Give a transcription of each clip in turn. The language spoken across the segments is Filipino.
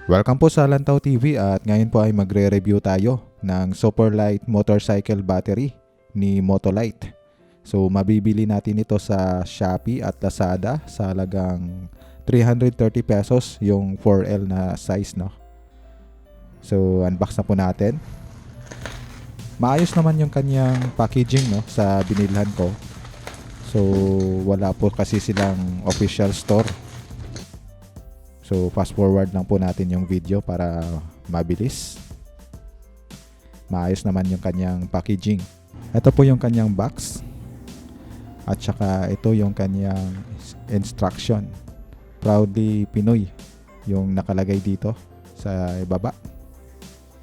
Welcome po sa Lantaw TV at ngayon po ay magre-review tayo ng Superlight motorcycle battery ni Motolite. So mabibili natin ito sa Shopee at Lazada sa halagang 330 pesos yung 4L na size, no. So unbox na po natin. Maayos naman yung kanyang packaging, no, sa binilhan ko. So wala po kasi silang official store. So fast forward lang po natin yung video para mabilis. Maayos naman yung kanyang packaging. Ito po yung kanyang box. At saka ito yung kanyang instruction. Proudly Pinoy yung nakalagay dito sa ibaba.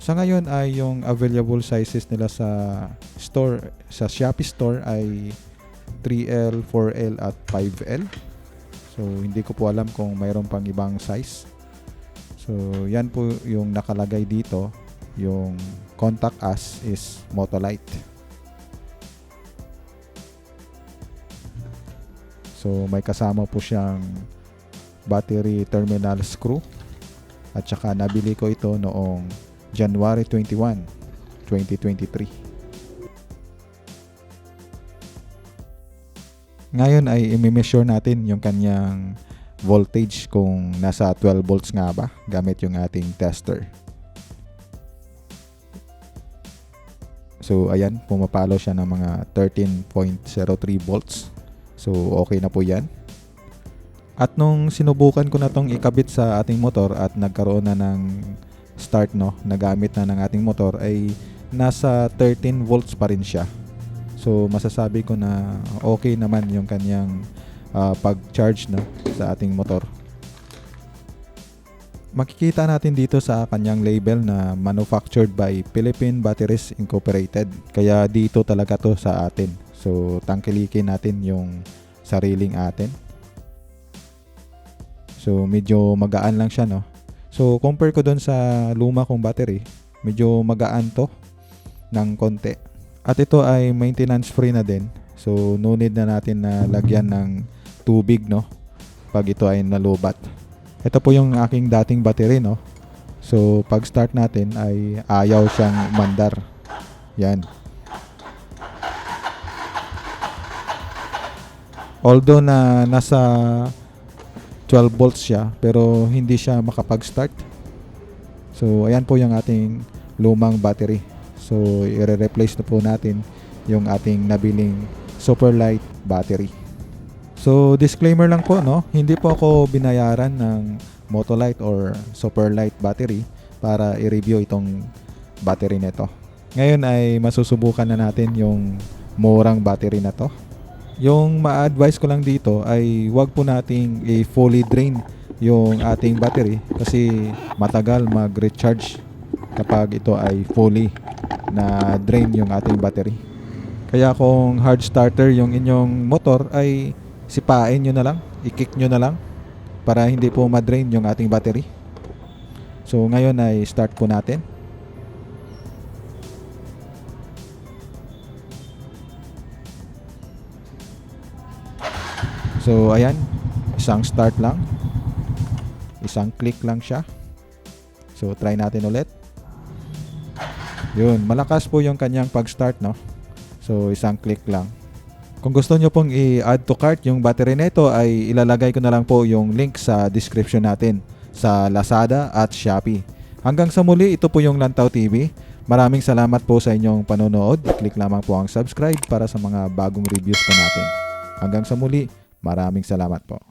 Sa ngayon ay yung available sizes nila sa store, sa Shopee store ay 3L, 4L at 5L. So hindi ko po alam kung mayroon pang ibang size. So yan po yung nakalagay dito. Yung contact us is Motolite. So may kasama po siyang battery terminal screw. At saka nabili ko ito noong January 21, 2023. Ngayon ay i-measure natin yung kanyang voltage kung nasa 12 volts nga ba gamit yung ating tester. So ayan, pumapalo siya ng mga 13.03 volts. So okay na po yan. At nung sinubukan ko na tong ikabit sa ating motor at nagkaroon na ng start, no, nagamit na ng ating motor, ay nasa 13 volts pa rin siya. So masasabi ko na okay naman yung kanyang pag-charge, no, sa ating motor. Makikita natin dito sa kanyang label na manufactured by Philippine Batteries Incorporated. Kaya dito talaga to sa atin. So tangkilikin natin yung sariling atin. So medyo magaan lang siya, no. So compare ko dun sa luma kong battery, medyo magaan to ng konti. At ito ay maintenance free na din. So no need na natin na lagyan ng tubig, no, pag ito ay nalubat. Ito po yung aking dating battery, no. So pag start natin ay ayaw siyang mandar. Yan. Although na nasa 12 volts siya, pero hindi siya makapag-start. So ayan po yung ating lumang battery. So i-replace na po natin yung ating nabiling Superlight battery. So disclaimer lang po, no, hindi po ako binayaran ng Motolite or Superlight battery para i-review itong battery nito. Ngayon ay masusubukan na natin yung murang battery na to. Yung ma-advise ko lang dito ay wag po nating i-fully drain yung ating battery kasi matagal mag-recharge kapag ito ay fully na drain yung ating battery. Kaya kung hard starter yung inyong motor ay sipain nyo na lang, i-kick nyo na lang para hindi po ma-drain yung ating battery. So ngayon ay start po natin. So ayan, isang start lang, isang click lang siya. So try natin ulit. Yun, malakas po yung kanyang pag-start, no. So isang click lang. Kung gusto nyo pong i-add to cart yung battery nito ay ilalagay ko na lang po yung link sa description natin sa Lazada at Shopee. Hanggang sa muli, ito po yung Lantaw TV. Maraming salamat po sa inyong panonood. Click lamang po ang subscribe para sa mga bagong reviews po natin. Hanggang sa muli, maraming salamat po.